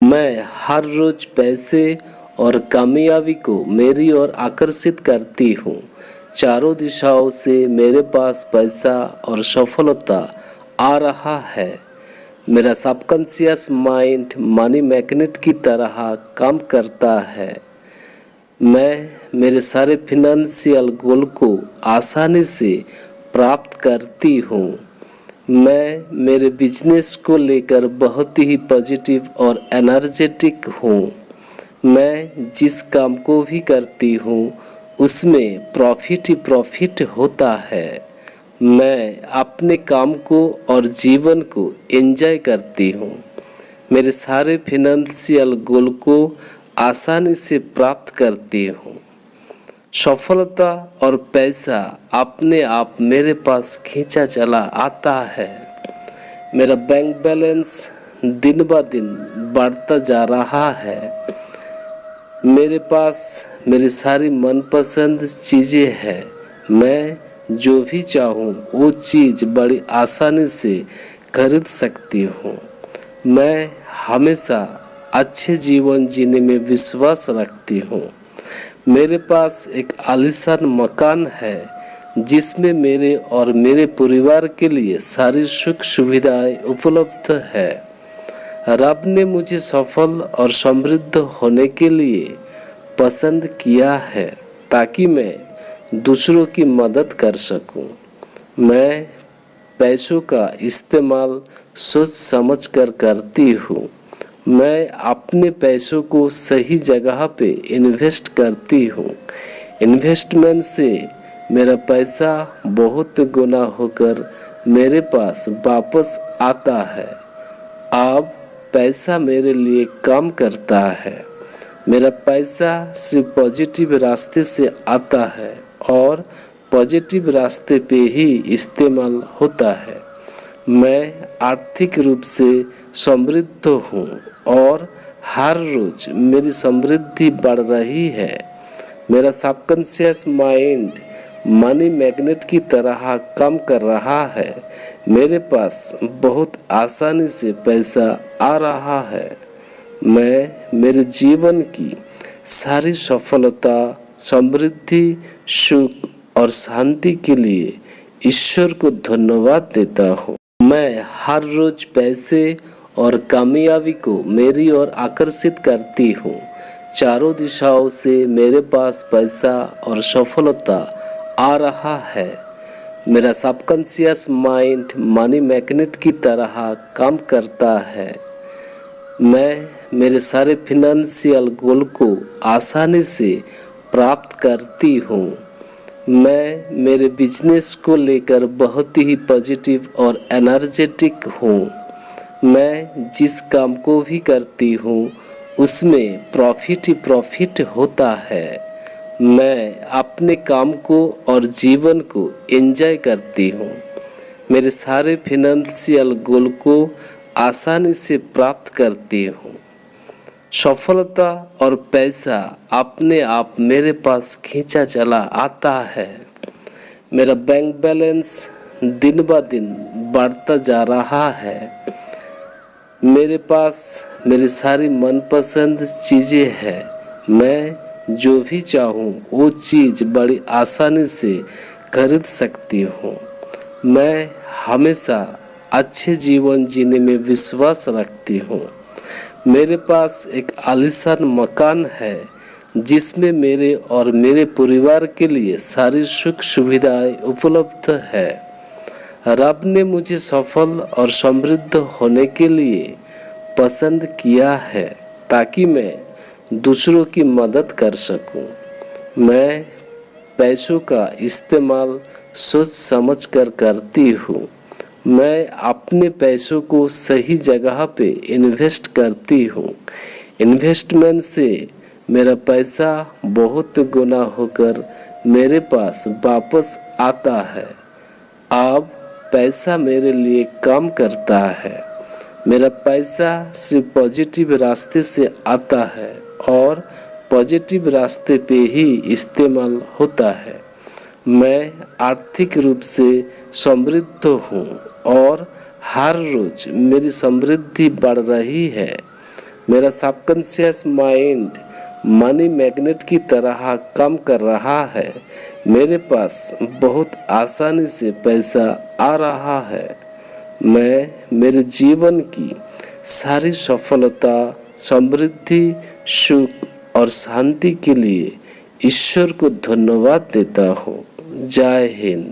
मैं हर रोज पैसे और कामयाबी को मेरी ओर आकर्षित करती हूँ। चारों दिशाओं से मेरे पास पैसा और सफलता आ रहा है। मेरा सबकॉन्शियस माइंड मनी मैग्नेट की तरह काम करता है। मैं मेरे सारे फिनेंशियल गोल को आसानी से प्राप्त करती हूँ। मैं मेरे बिजनेस को लेकर बहुत ही पॉजिटिव और एनर्जेटिक हूँ। मैं जिस काम को भी करती हूँ उसमें प्रॉफिट ही प्रॉफिट होता है। मैं अपने काम को और जीवन को एंजॉय करती हूँ। मेरे सारे फिनेंशियल गोल को आसानी से प्राप्त करती हूँ। सफलता और पैसा अपने आप मेरे पास खींचा चला आता है। मेरा बैंक बैलेंस दिन ब दिन बढ़ता जा रहा है। मेरे पास मेरी सारी मनपसंद चीज़ें हैं। मैं जो भी चाहूँ वो चीज़ बड़ी आसानी से खरीद सकती हूँ। मैं हमेशा अच्छे जीवन जीने में विश्वास रखती हूँ। मेरे पास एक आलीशान मकान है जिसमें मेरे और मेरे परिवार के लिए सारी सुख सुविधाएं उपलब्ध है। रब ने मुझे सफल और समृद्ध होने के लिए पसंद किया है ताकि मैं दूसरों की मदद कर सकूं। मैं पैसों का इस्तेमाल सोच समझ कर करती हूँ। मैं अपने पैसों को सही जगह पे इन्वेस्ट करती हूँ। इन्वेस्टमेंट से मेरा पैसा बहुत गुना होकर मेरे पास वापस आता है। अब पैसा मेरे लिए काम करता है। मेरा पैसा सिर्फ पॉजिटिव रास्ते से आता है और पॉजिटिव रास्ते पे ही इस्तेमाल होता है। मैं आर्थिक रूप से समृद्ध हूँ और हर रोज मेरी समृद्धि बढ़ रही है। मेरा सबकॉन्शियस माइंड मनी मैग्नेट की तरह काम कर रहा है। मेरे पास बहुत आसानी से पैसा आ रहा है। मैं मेरे जीवन की सारी सफलता, समृद्धि, सुख और शांति के लिए ईश्वर को धन्यवाद देता हूँ। मैं हर रोज पैसे और कामयाबी को मेरी ओर आकर्षित करती हूँ। चारों दिशाओं से मेरे पास पैसा और सफलता आ रहा है। मेरा सबकॉन्शियस माइंड मनी मैग्नेट की तरह काम करता है। मैं मेरे सारे फिनेंशियल गोल को आसानी से प्राप्त करती हूँ। मैं मेरे बिजनेस को लेकर बहुत ही पॉजिटिव और एनर्जेटिक हूँ। मैं जिस काम को भी करती हूँ उसमें प्रॉफिट ही प्रॉफिट होता है। मैं अपने काम को और जीवन को एंजॉय करती हूँ। मेरे सारे फिनेंशियल गोल को आसानी से प्राप्त करती हूँ। सफलता और पैसा अपने आप मेरे पास खींचा चला आता है। मेरा बैंक बैलेंस दिन ब दिन बढ़ता जा रहा है। मेरे पास मेरी सारी मनपसंद चीज़ें हैं। मैं जो भी चाहूँ वो चीज़ बड़ी आसानी से खरीद सकती हूँ। मैं हमेशा अच्छे जीवन जीने में विश्वास रखती हूँ। मेरे पास एक आलीशान मकान है जिसमें मेरे और मेरे परिवार के लिए सारी सुख सुविधाएं उपलब्ध है। रब ने मुझे सफल और समृद्ध होने के लिए पसंद किया है ताकि मैं दूसरों की मदद कर सकूं। मैं पैसों का इस्तेमाल सोच समझ कर करती हूँ। मैं अपने पैसों को सही जगह पे इन्वेस्ट करती हूँ। इन्वेस्टमेंट से मेरा पैसा बहुत गुना होकर मेरे पास वापस आता है। अब पैसा मेरे लिए काम करता है। मेरा पैसा सिर्फ पॉजिटिव रास्ते से आता है और पॉजिटिव रास्ते पे ही इस्तेमाल होता है। मैं आर्थिक रूप से समृद्ध हूँ और हर रोज मेरी समृद्धि बढ़ रही है। मेरा सबकॉन्शियस माइंड मनी मैग्नेट की तरह काम कर रहा है। मेरे पास बहुत आसानी से पैसा आ रहा है। मैं मेरे जीवन की सारी सफलता, समृद्धि, सुख और शांति के लिए ईश्वर को धन्यवाद देता हूँ। जय हिंद।